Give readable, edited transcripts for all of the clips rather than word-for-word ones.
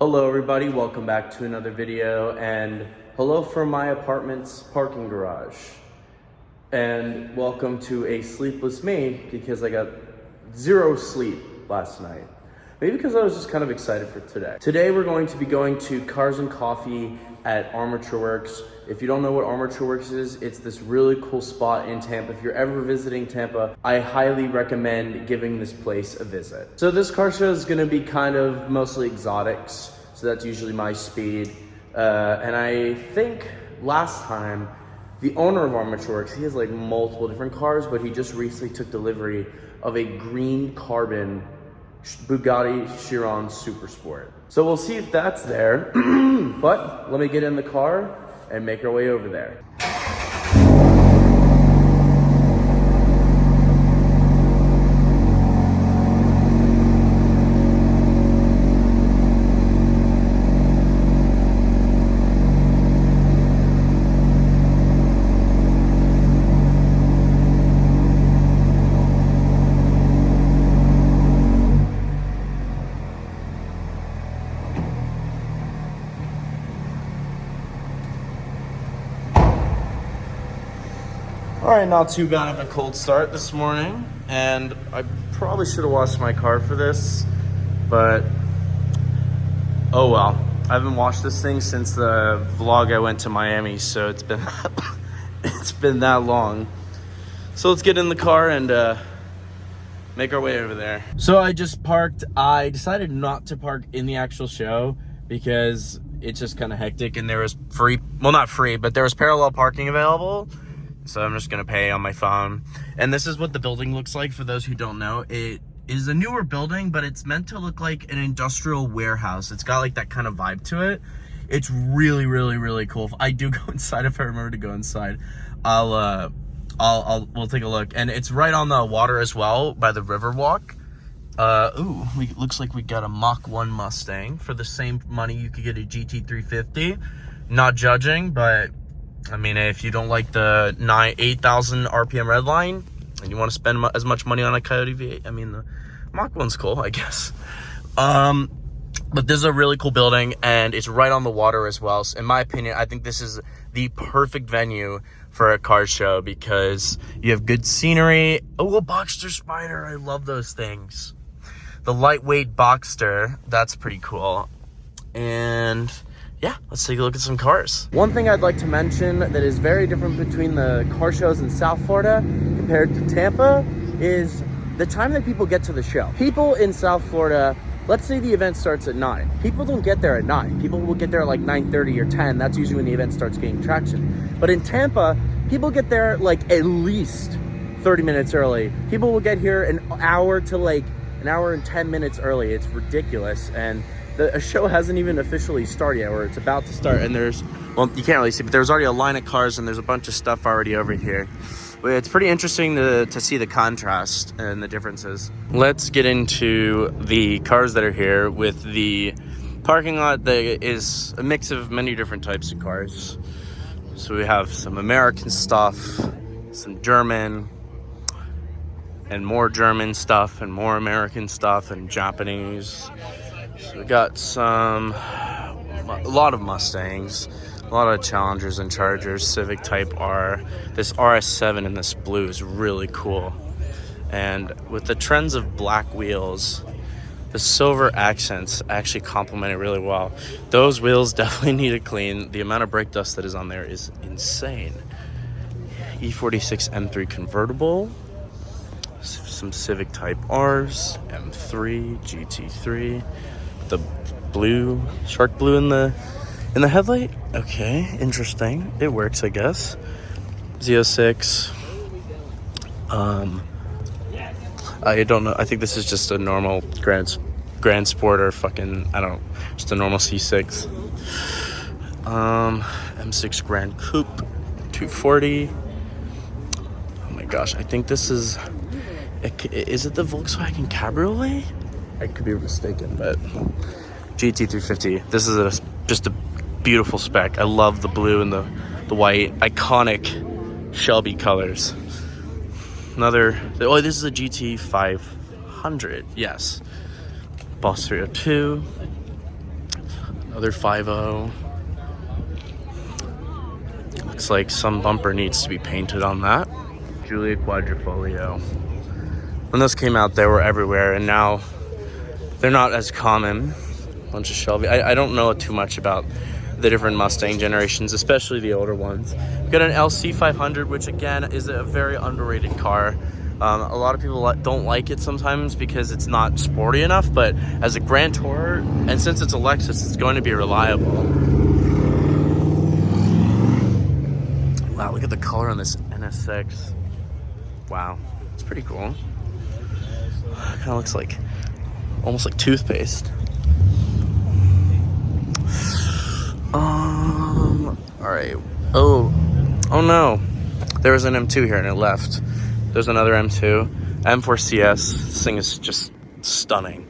Hello everybody, welcome back to another video, and hello from my apartment's parking garage. And welcome to a sleepless me, because I got zero sleep last night. Maybe because I was just kind of excited for today. Today we're going to be going to Cars and Coffee at Armature Works. If you don't know what Armature Works is, it's this really cool spot in Tampa. If you're ever visiting Tampa, I highly recommend giving this place a visit. So this car show is gonna be kind of mostly exotics, so that's usually my speed. And I think last time, the owner of Armature Works, he has like multiple different cars, but he just recently took delivery of a green carbon Bugatti Chiron Super Sport. So we'll see if that's there, but let me get in the car and make our way over there. All right, not too bad of a cold start this morning, and I probably should have washed my car for this, but oh well. I haven't washed this thing since the vlog I went to Miami, so it's been it's been that long. So let's get in the car and make our way over there. So I just parked. I decided not to park in the actual show because it's just kind of hectic, and there was free, well, not free, but there was parallel parking available. So I'm just gonna pay on my phone. And this is what the building looks like for those who don't know. It is a newer building, but it's meant to look like an industrial warehouse. It's got like that kind of vibe to it. It's really, really, really cool. If I do go inside, if I remember to go inside, we'll take a look. And it's right on the water as well by the Riverwalk. Looks like we got a Mach 1 Mustang. For the same money, you could get a GT350. Not judging, but I mean, if you don't like the 8,000 RPM red line and you want to spend as much money on a Coyote V8, I mean, the Mach 1's cool, I guess. But this is a really cool building, and it's right on the water as well. So in my opinion, I think this is the perfect venue for a car show because you have good scenery. Oh, a Boxster Spider. I love those things. The lightweight Boxster, that's pretty cool. And yeah, let's take a look at some cars. One thing I'd like to mention that is very different between the car shows in South Florida compared to Tampa is the time that people get to the show. People in South Florida, let's say the event starts at 9. People don't get there at 9. People will get there at like 9:30 or 10. That's usually when the event starts gaining traction. But in Tampa, people get there like at least 30 minutes early. People will get here an hour and 10 minutes early. It's ridiculous. And a show hasn't even officially started yet, or it's about to start, and there's, well, you can't really see, but there's already a line of cars and there's a bunch of stuff already over here. But it's pretty interesting to see the contrast and the differences. Let's get into the cars that are here with the parking lot that is a mix of many different types of cars. So we have some American stuff, some German, and more German stuff, and more American stuff, and Japanese. So we got a lot of Mustangs, a lot of Challengers and Chargers, Civic Type R. This RS7 in this blue is really cool. And with the trends of black wheels, the silver accents actually complement it really well. Those wheels definitely need a clean. The amount of brake dust that is on there is insane. E46 M3 convertible, some Civic Type Rs, M3, GT3. The blue, shark blue in the headlight. Okay, interesting. It works, I guess. Z06. I don't know. I think this is just a normal Grand Sport, or fucking, I don't know, just a normal C6. M6 Grand Coupe 240. Oh my gosh, I think this is it the Volkswagen Cabriolet? I could be mistaken, but GT350. This is just a beautiful spec. I love the blue and the white, iconic Shelby colors. This is a GT500. Yes, Boss 302. Other 5.0. Looks like some bumper needs to be painted on that. Giulia Quadrifoglio. When those came out, they were everywhere, and now they're not as common. Bunch of Shelby. I don't know too much about the different Mustang generations, especially the older ones. We've got an LC 500, which again is a very underrated car. A lot of people don't like it sometimes because it's not sporty enough, but as a Grand Tourer, and since it's a Lexus, it's going to be reliable. Wow, look at the color on this NSX. Wow, it's pretty cool. Kind of looks like, almost like toothpaste. All right. Oh no. There was an M2 here and it left. There's another M2. M4CS. This thing is just stunning.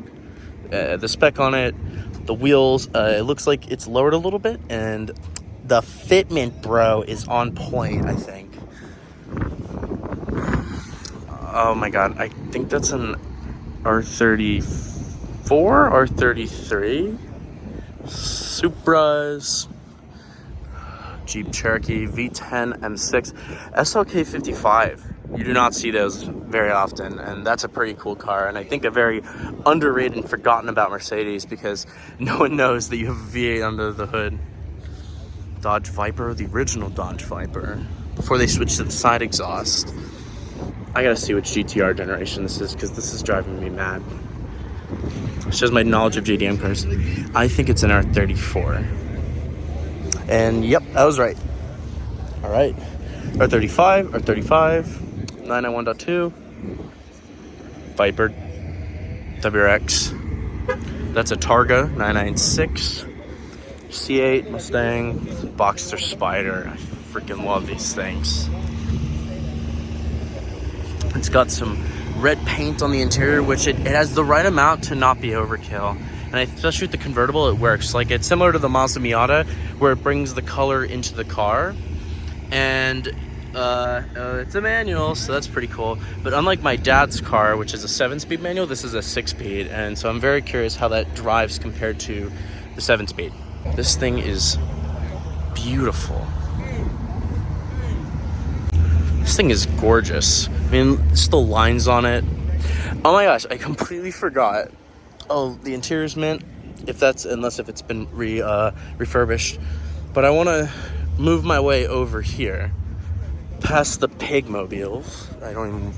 The spec on it, the wheels, it looks like it's lowered a little bit, and the fitment, bro, is on point, I think. Oh my god, I think that's an R34, R33. Supras, Jeep Cherokee, V10, M6, SLK 55. You do not see those very often, and that's a pretty cool car, and I think a very underrated and forgotten about Mercedes because no one knows that you have a V8 under the hood. Dodge Viper, the original Dodge Viper, before they switched to the side exhaust. I gotta see which GTR generation this is because this is driving me mad. It shows my knowledge of JDM cars. I think it's an R34. And yep, I was right. All right. R35, R35, 991.2, Viper, WRX. That's a Targa, 996, C8, Mustang, Boxster Spider. I freaking love these things. It's got some red paint on the interior, which it has the right amount to not be overkill, and especially with the convertible, it works. Like, it's similar to the Mazda Miata, where it brings the color into the car, and it's a manual, so that's pretty cool. But unlike my dad's car, which is a 7-speed manual, this is a 6-speed, and so I'm very curious how that drives compared to the 7-speed. This thing is beautiful. This thing is gorgeous. I mean, still lines on it. Oh my gosh, I completely forgot. Oh, the interior's mint, if it's been refurbished. But I want to move my way over here, past the Pigmobiles. I don't even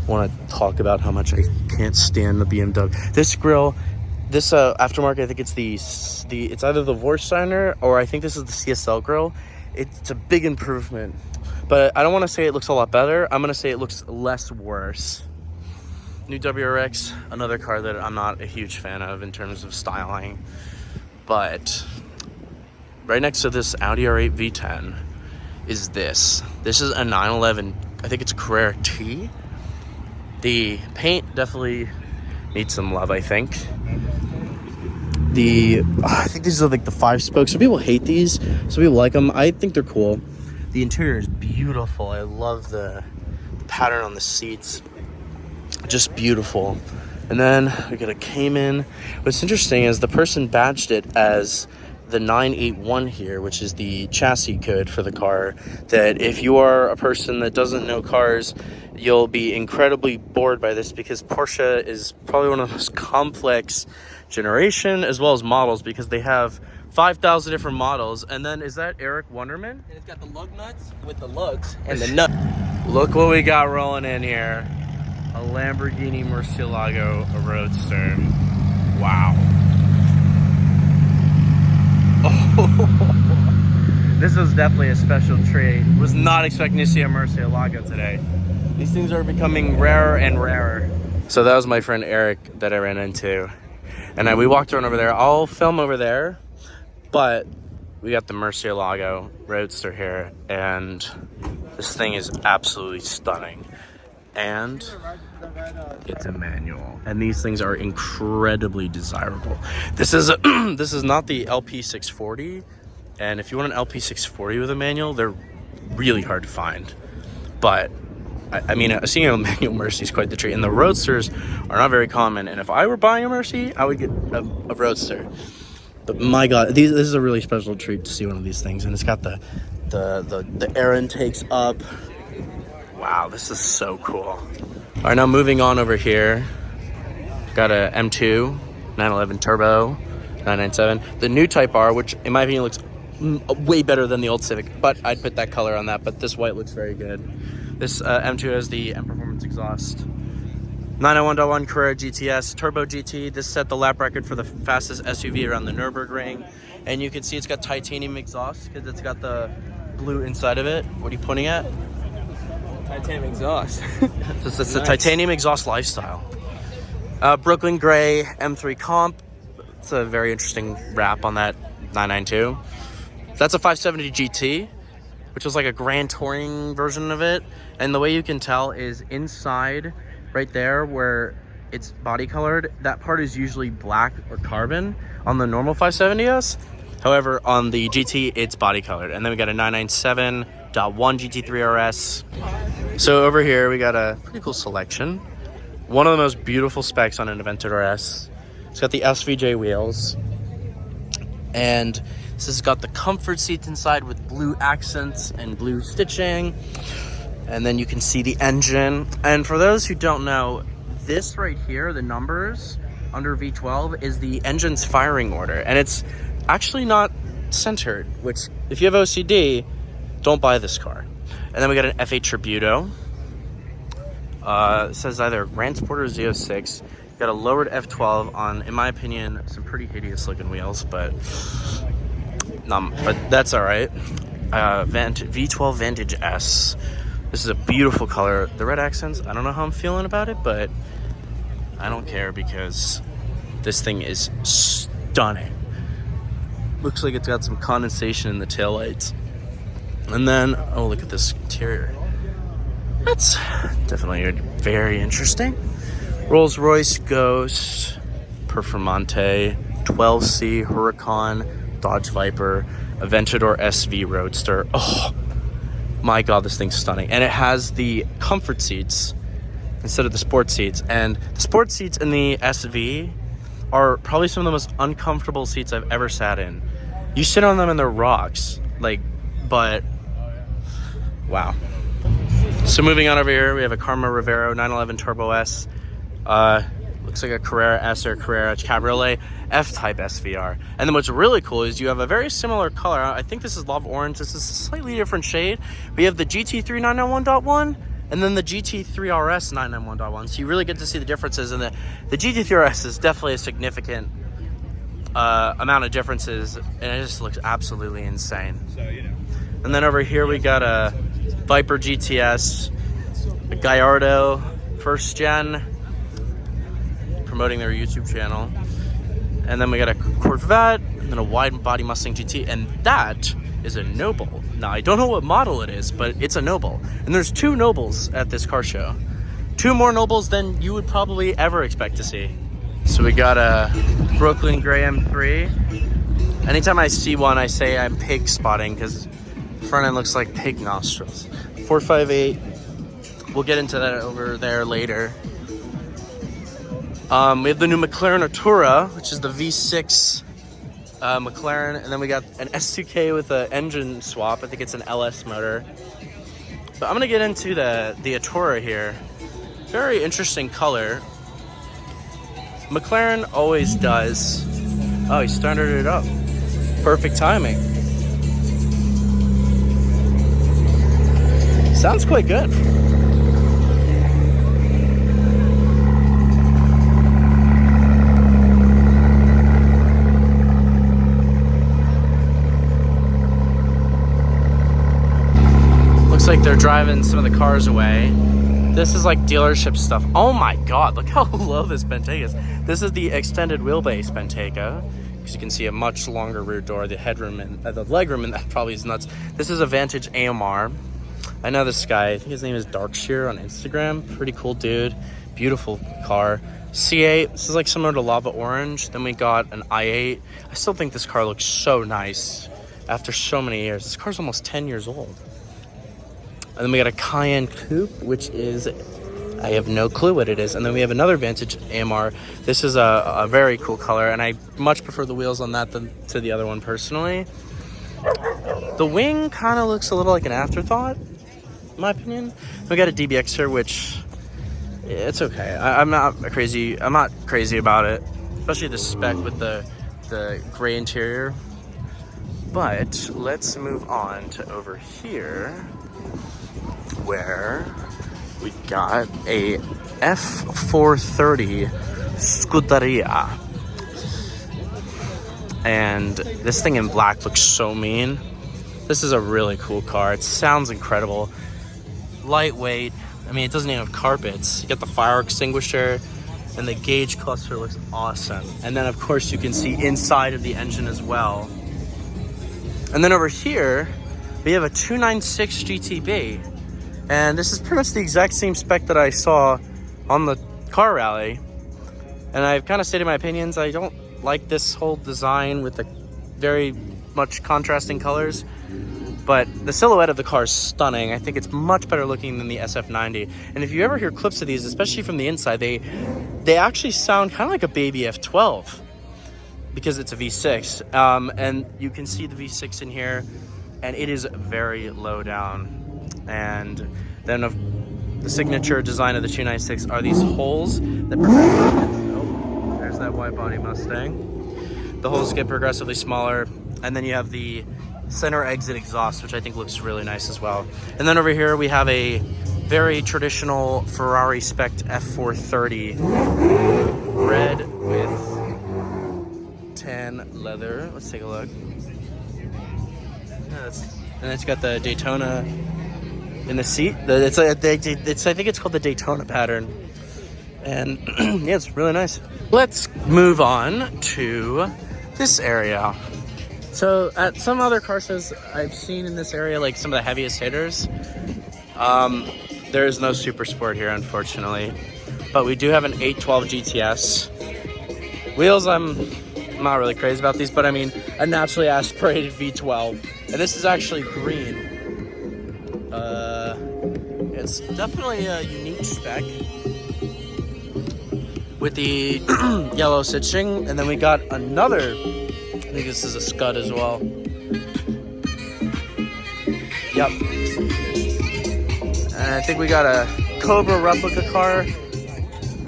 want to talk about how much I can't stand the BMW. This grill, this aftermarket, I think it's it's either the Vorsteiner or I think this is the CSL grill. It's a big improvement. But I don't want to say it looks a lot better. I'm going to say it looks less worse. New WRX, another car that I'm not a huge fan of in terms of styling. But right next to this Audi R8 V10 is this. This is a 911, I think it's Carrera T. The paint definitely needs some love, I think. I think these are like the 5 spokes. Some people hate these, some people like them. I think they're cool. The interior is beautiful. I love the pattern on the seats. Just beautiful. And then we got a Cayman. What's interesting is the person badged it as the 981 here, which is the chassis code for the car. That if you are a person that doesn't know cars, you'll be incredibly bored by this because Porsche is probably one of the most complex generation as well as models because they have 5,000 different models. And then is that Eric Wonderman? And it's got the lug nuts with the lugs and the nut. Look what we got rolling in here. A Lamborghini Murcielago, a Roadster. Wow. Oh, this was definitely a special treat. Was not expecting to see a Murcielago today. These things are becoming rarer and rarer. So that was my friend Eric that I ran into. And we walked around over there. I'll film over there. But we got the Murcielago Roadster here, and this thing is absolutely stunning. And it's a manual, and these things are incredibly desirable. This is this is not the LP640, and if you want an LP640 with a manual, they're really hard to find. But I mean, seeing a manual Mercy is quite the treat, and the Roadsters are not very common. And if I were buying a Mercy, I would get a Roadster. But my God, this is a really special treat to see one of these things. And it's got the air intakes up. Wow, this is so cool. All right, now moving on over here. Got a M2, 911 Turbo, 997. The new Type R, which in my opinion looks way better than the old Civic, but I'd put that color on that, but this white looks very good. This M2 has the M Performance exhaust. 991.1 Carrera GTS Turbo GT. This set the lap record for the fastest SUV around the Nürburgring. And you can see it's got titanium exhaust because it's got the blue inside of it. What are you pointing at? Titanium exhaust. It's Nice. the titanium exhaust lifestyle. Brooklyn Gray M3 Comp. It's a very interesting wrap on that 992. That's a 570 GT, which is like a Grand Touring version of it. And the way you can tell is inside, right there where it's body colored, that part is usually black or carbon on the normal 570S. However, on the GT, it's body colored. And then we got a 997.1 GT3 RS. So over here, we got a pretty cool selection. One of the most beautiful specs on an Aventura RS. It's got the SVJ wheels. And this has got the comfort seats inside with blue accents and blue stitching. And then you can see the engine. And for those who don't know, this right here, the numbers under V12 is the engine's firing order. And it's actually not centered, which if you have OCD, don't buy this car. And then we got an F8 Tributo. It says either Grand Sport or Z06. Got a lowered F12 on, in my opinion, some pretty hideous looking wheels, but that's all right. V12 Vantage S. This is a beautiful color. The red accents, I don't know how I'm feeling about it, but I don't care because this thing is stunning. Looks like it's got some condensation in the taillights. And then, oh, look at this interior. That's definitely very interesting. Rolls-Royce Ghost, Performante, 12C Huracan, Dodge Viper, Aventador SV Roadster. Oh my God, this thing's stunning. And it has the comfort seats instead of the sport seats. And the sport seats in the SV are probably some of the most uncomfortable seats I've ever sat in. You sit on them and they're rocks. But wow. So moving on over here, we have a Karma Rivero 911 Turbo S. Looks like a Carrera S or Carrera Cabriolet F-Type SVR. And then what's really cool is you have a very similar color. I think this is Love Orange. This is a slightly different shade. We have the GT3 991.1 and then the GT3 RS 991.1. So you really get to see the differences. And the GT3 RS is definitely a significant amount of differences. And it just looks absolutely insane. And then over here we got a Viper GTS, a Gallardo first gen, promoting their YouTube channel. And then we got a Corvette, and then a wide body Mustang GT, and that is a Noble. Now, I don't know what model it is, but it's a Noble. And there's two Nobles at this car show. Two more Nobles than you would probably ever expect to see. So we got a Brooklyn Gray M3. Anytime I see one, I say I'm pig spotting, because the front end looks like pig nostrils. 458. We'll get into that over there later. We have the new McLaren Artura, which is the V6 McLaren, and then we got an S2K with an engine swap. I think it's an LS motor. But I'm gonna get into the Artura here. Very interesting color. McLaren always does. Oh, he started it up. Perfect timing. Sounds quite good. Looks like they're driving some of the cars away. This is like dealership stuff. Oh my God, look how low this Bentayga is. This is the extended wheelbase Bentayga. Because you can see a much longer rear door, the headroom and the legroom, and that probably is nuts. This is a Vantage AMR. I know this guy, I think his name is Darkshear on Instagram. Pretty cool dude, beautiful car. C8, this is like similar to Lava Orange. Then we got an i8. I still think this car looks so nice after so many years. This car's almost 10 years old. And then we got a Cayenne Coupe, which is I have no clue what it is. And then we have another Vantage AMR. This is a very cool color, and I much prefer the wheels on that than to the other one personally. The wing kind of looks a little like an afterthought, in my opinion. We got a DBX here, which it's okay. I'm not crazy about it, especially the spec with the gray interior. But let's move on to over here, where we got a F430 Scuderia. And this thing in black looks so mean. This is a really cool car. It sounds incredible. Lightweight. I mean, it doesn't even have carpets. You got the fire extinguisher, and the gauge cluster looks awesome. And then, of course, you can see inside of the engine as well. And then over here, we have a 296 GTB. And this is pretty much the exact same spec that I saw on the car rally. And I've kind of stated my opinions. I don't like this whole design with the very much contrasting colors. But the silhouette of the car is stunning. I think it's much better looking than the SF90. And if you ever hear clips of these, especially from the inside, they actually sound kind of like a baby F12. Because it's a V6, and you can see the V6 in here, and it is very low down. And then the signature design of the 296 are these holes that oh, there's that wide body Mustang. The holes get progressively smaller, and then you have the center exit exhaust, which I think looks really nice as well. And then over here we have a very traditional Ferrari spec F430 red with tan leather. Let's take a look. Yeah, and it's got the Daytona in the seat. I think it's called the Daytona pattern. And yeah, it's really nice. Let's move on to this area. So at some other car shows I've seen in this area, like some of the heaviest hitters, there is no Super Sport here, unfortunately. But we do have an 812 GTS. Wheels, I'm not really crazy about these, but I mean, a naturally aspirated V12. And this is actually green. It's definitely a unique spec with the yellow stitching. And then we got another, I think this is a Scud as well. Yep. And I think we got a Cobra replica car.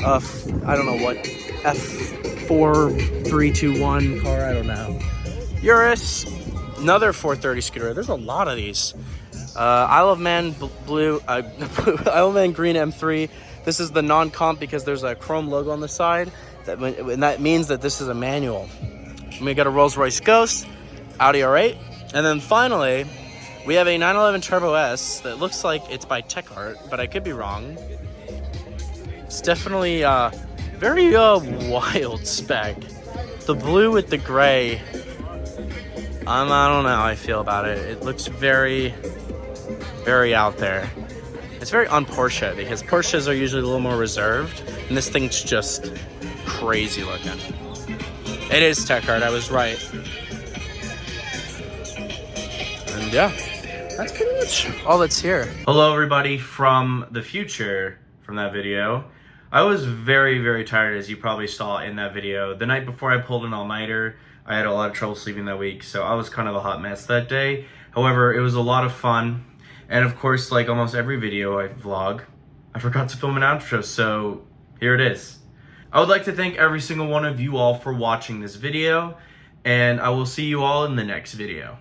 I don't know what, F4321 car, I don't know. Urus, another 430 scooter. There's a lot of these. Isle of Man blue, Isle of Man green M3. This is the non-comp because there's a chrome logo on the side, and that means that this is a manual. And we got a Rolls-Royce Ghost, Audi R8, and then finally, we have a 911 Turbo S that looks like it's by Tech Art, but I could be wrong. It's definitely very wild spec. The blue with the gray, I don't know how I feel about it. It looks very, very out there. It's very un-Porsche because Porsches are usually a little more reserved, and this thing's just crazy looking. It is Tech Art, I was right. And yeah, that's pretty much all that's here. Hello everybody from the future from that video. I was very, very tired, as you probably saw in that video. The night before I pulled an all-nighter, I had a lot of trouble sleeping that week, so I was kind of a hot mess that day. However, it was a lot of fun. And of course, like almost every video I vlog, I forgot to film an outro, so here it is. I would like to thank every single one of you all for watching this video, and I will see you all in the next video.